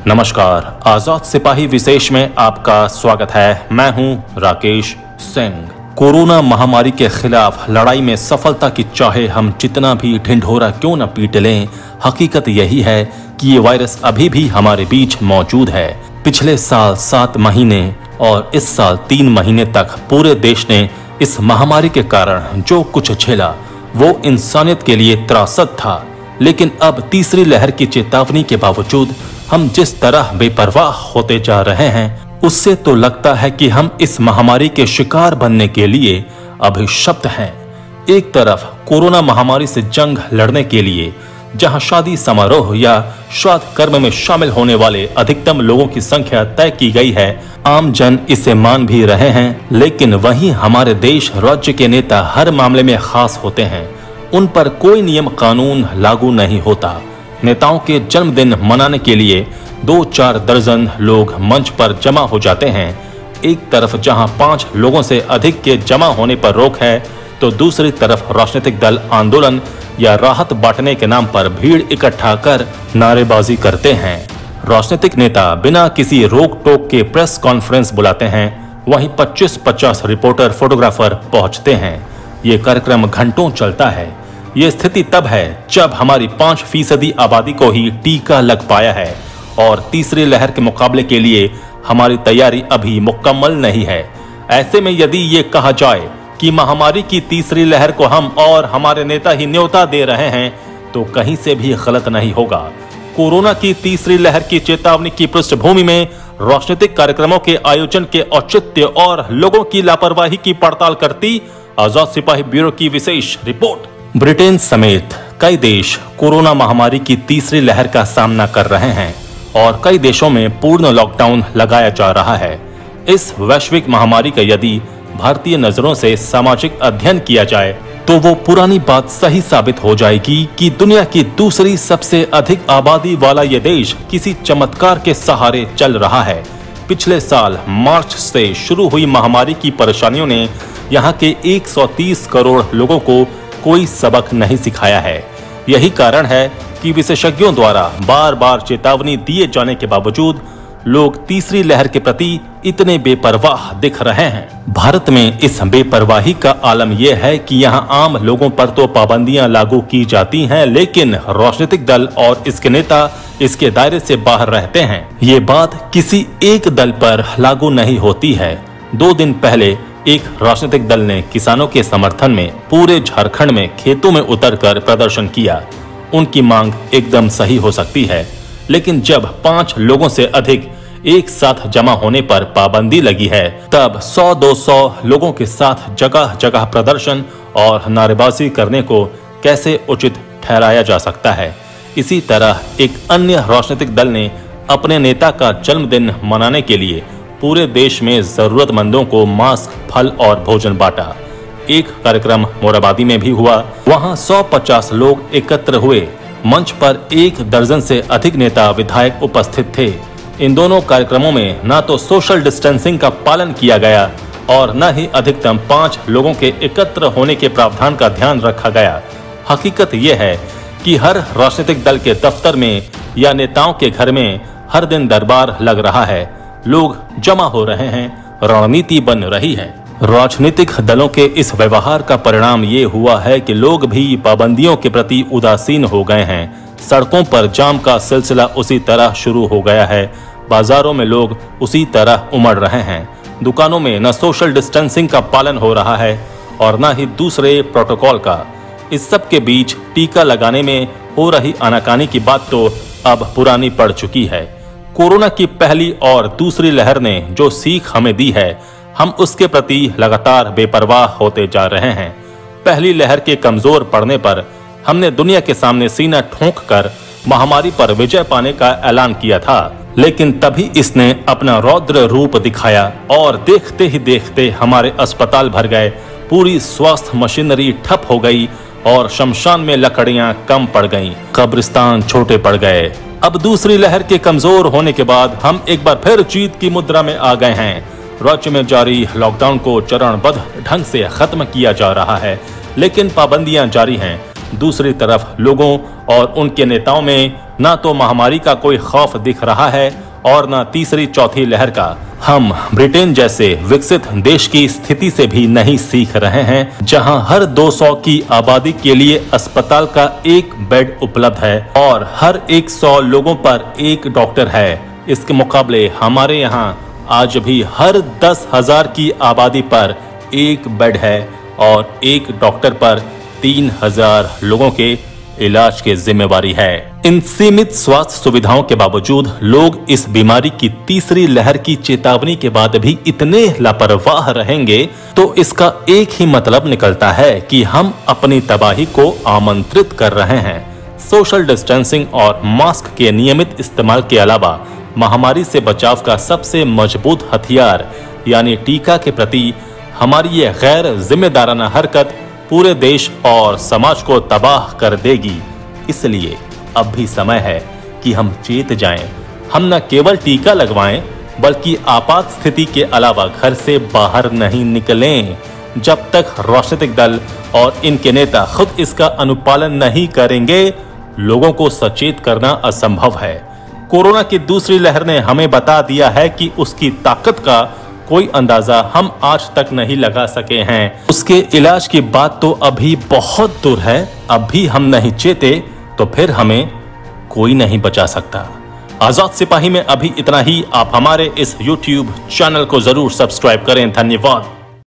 नमस्कार, आजाद सिपाही विशेष में आपका स्वागत है। मैं हूं राकेश सिंह। कोरोना महामारी के खिलाफ लड़ाई में सफलता की चाहे हम जितना भी ढिंढोरा क्यों न पीट लें, हकीकत यही है कि ये वायरस अभी भी हमारे बीच मौजूद है। पिछले साल 7 महीने और इस साल 3 महीने तक पूरे देश ने इस महामारी के कारण जो कुछ झेला वो इंसानियत के लिए त्रासद था। लेकिन अब तीसरी लहर की चेतावनी के बावजूद हम जिस तरह बेपरवाह होते जा रहे हैं, उससे तो लगता है कि हम इस महामारी के शिकार बनने के लिए अभिशप्त हैं। एक तरफ कोरोना महामारी से जंग लड़ने के लिए जहां शादी समारोह या श्राद्ध कर्म में शामिल होने वाले अधिकतम लोगों की संख्या तय की गई है, आम जन इसे मान भी रहे हैं, लेकिन वहीं हमारे देश राज्य के नेता हर मामले में खास होते हैं। उन पर कोई नियम कानून लागू नहीं होता। नेताओं के जन्मदिन मनाने के लिए 2-4 दर्जन लोग मंच पर जमा हो जाते हैं। एक तरफ जहां 5 लोगों से अधिक के जमा होने पर रोक है, तो दूसरी तरफ राजनीतिक दल आंदोलन या राहत बांटने के नाम पर भीड़ इकट्ठा कर नारेबाजी करते हैं। राजनीतिक नेता बिना किसी रोक टोक के प्रेस कॉन्फ्रेंस बुलाते हैं, वहीं 25-50 रिपोर्टर फोटोग्राफर पहुंचते हैं। ये कार्यक्रम घंटों चलता है। ये स्थिति तब है जब हमारी 5% आबादी को ही टीका लग पाया है और तीसरी लहर के मुकाबले के लिए हमारी तैयारी अभी मुकम्मल नहीं है। ऐसे में यदि ये कहा जाए कि महामारी की तीसरी लहर को हम और हमारे नेता ही न्योता दे रहे हैं, तो कहीं से भी गलत नहीं होगा। कोरोना की तीसरी लहर की चेतावनी की पृष्ठभूमि में राजनीतिक कार्यक्रमों के आयोजन के औचित्य और लोगों की लापरवाही की पड़ताल करती आजाद सिपाही ब्यूरो की विशेष रिपोर्ट। ब्रिटेन समेत कई देश कोरोना महामारी की तीसरी लहर का सामना कर रहे हैं और कई देशों में पूर्ण लॉकडाउन लगाया जा रहा है। इस वैश्विक महामारी का यदि भारतीय नजरों से सामाजिक अध्ययन किया जाए, तो वो पुरानी बात सही साबित हो जाएगी कि दुनिया की दूसरी सबसे अधिक आबादी वाला ये देश किसी चमत्कार के सहारे चल रहा है। पिछले साल मार्च से शुरू हुई महामारी की परेशानियों ने यहाँ के 130 करोड़ लोगों को कोई सबक नहीं सिखाया है। यही कारण है कि विशेषज्ञों द्वारा बार बार चेतावनी दिए जाने के बावजूद लोग तीसरी लहर के प्रति इतने बेपरवाह दिख रहे हैं। भारत में इस बेपरवाही का आलम यह है कि यहाँ आम लोगों पर तो पाबंदियां लागू की जाती हैं, लेकिन राजनीतिक दल और इसके नेता इसके दायरे से बाहर रहते हैं। ये बात किसी एक दल पर लागू नहीं होती है। 2 दिन पहले एक राजनीतिक दल ने किसानों के समर्थन में पूरे झारखंड में खेतों में उतरकर प्रदर्शन किया। उनकी मांग एकदम सही हो सकती है, लेकिन जब 5 लोगों से अधिक एक साथ जमा होने पर पाबंदी लगी है, तब 100-200 लोगों के साथ जगह जगह प्रदर्शन और नारेबाजी करने को कैसे उचित ठहराया जा सकता है। इसी तरह एक अन्य राजनीतिक दल ने अपने नेता का जन्मदिन मनाने के लिए पूरे देश में जरूरतमंदों को मास्क, फल और भोजन बांटा। एक कार्यक्रम मोराबादी में भी हुआ। वहां 150 लोग एकत्र हुए। मंच पर 1 दर्जन से अधिक नेता विधायक उपस्थित थे। इन दोनों कार्यक्रमों में न तो सोशल डिस्टेंसिंग का पालन किया गया और न ही अधिकतम 5 लोगों के एकत्र होने के प्रावधान का ध्यान रखा गया। हकीकत यह है कि हर राजनीतिक दल के दफ्तर में या नेताओं के घर में हर दिन दरबार लग रहा है। लोग जमा हो रहे हैं, रणनीति बन रही है। राजनीतिक दलों के इस व्यवहार का परिणाम ये हुआ है कि लोग भी पाबंदियों के प्रति उदासीन हो गए हैं। सड़कों पर जाम का सिलसिला उसी तरह शुरू हो गया है। बाजारों में लोग उसी तरह उमड़ रहे हैं। दुकानों में न सोशल डिस्टेंसिंग का पालन हो रहा है और न ही दूसरे प्रोटोकॉल का। इस सब के बीच टीका लगाने में हो रही आनाकानी की बात तो अब पुरानी पड़ चुकी है। कोरोना की पहली और दूसरी लहर ने जो सीख हमें दी है, हम उसके प्रति लगातार बेपरवाह होते जा रहे हैं। पहली लहर के कमजोर पड़ने पर हमने दुनिया के सामने सीना ठोंक कर महामारी पर विजय पाने का ऐलान किया था, लेकिन तभी इसने अपना रौद्र रूप दिखाया और देखते ही देखते हमारे अस्पताल भर गए, पूरी स्वास्थ्य मशीनरी ठप हो गई और शमशान में लकड़ियां कम पड़ गईं, कब्रिस्तान छोटे पड़ गए। अब दूसरी लहर के कमजोर होने के बाद हम एक बार फिर जीत की मुद्रा में आ गए हैं। राज्य में जारी लॉकडाउन को चरणबद्ध ढंग से खत्म किया जा रहा है, लेकिन पाबंदियां जारी हैं। दूसरी तरफ लोगों और उनके नेताओं में ना तो महामारी का कोई खौफ दिख रहा है और ना तीसरी चौथी लहर का। हम ब्रिटेन जैसे विकसित देश की स्थिति से भी नहीं सीख रहे हैं, जहां हर 200 की आबादी के लिए अस्पताल का एक बेड उपलब्ध है और हर 100 लोगों पर एक डॉक्टर है। इसके मुकाबले हमारे यहां आज भी हर 10,000 की आबादी पर एक बेड है और एक डॉक्टर पर 3,000 लोगों के इलाज की जिम्मेवारी है। इन सीमित स्वास्थ्य सुविधाओं के बावजूद लोग इस बीमारी की तीसरी लहर की चेतावनी के बाद भी इतने लापरवाह रहेंगे, तो इसका एक ही मतलब निकलता है कि हम अपनी तबाही को आमंत्रित कर रहे हैं। सोशल डिस्टेंसिंग और मास्क के नियमित इस्तेमाल के अलावा महामारी से बचाव का सबसे मजबूत हथियार यानी टीका के प्रति हमारी ये गैर जिम्मेदाराना हरकत पूरे देश और समाज को तबाह कर देगी। इसलिए अब भी समय है कि हम चेत जाएं। हम न केवल टीका लगवाएं बल्कि आपात स्थिति के अलावा घर से बाहर नहीं निकलें जब तक राजनीतिक दल और इनके नेता खुद इसका अनुपालन नहीं करेंगे। लोगों को सचेत करना असंभव है। कोरोना की दूसरी लहर ने हमें बता दिया है कि उसकी ताकत का कोई अंदाजा हम आज तक नहीं लगा सके हैं। उसके इलाज की बात तो अभी बहुत दूर है। अब भी हम नहीं चेते तो फिर हमें कोई नहीं बचा सकता। आजाद सिपाही में अभी इतना ही। आप हमारे इस YouTube चैनल को जरूर सब्सक्राइब करें। धन्यवाद।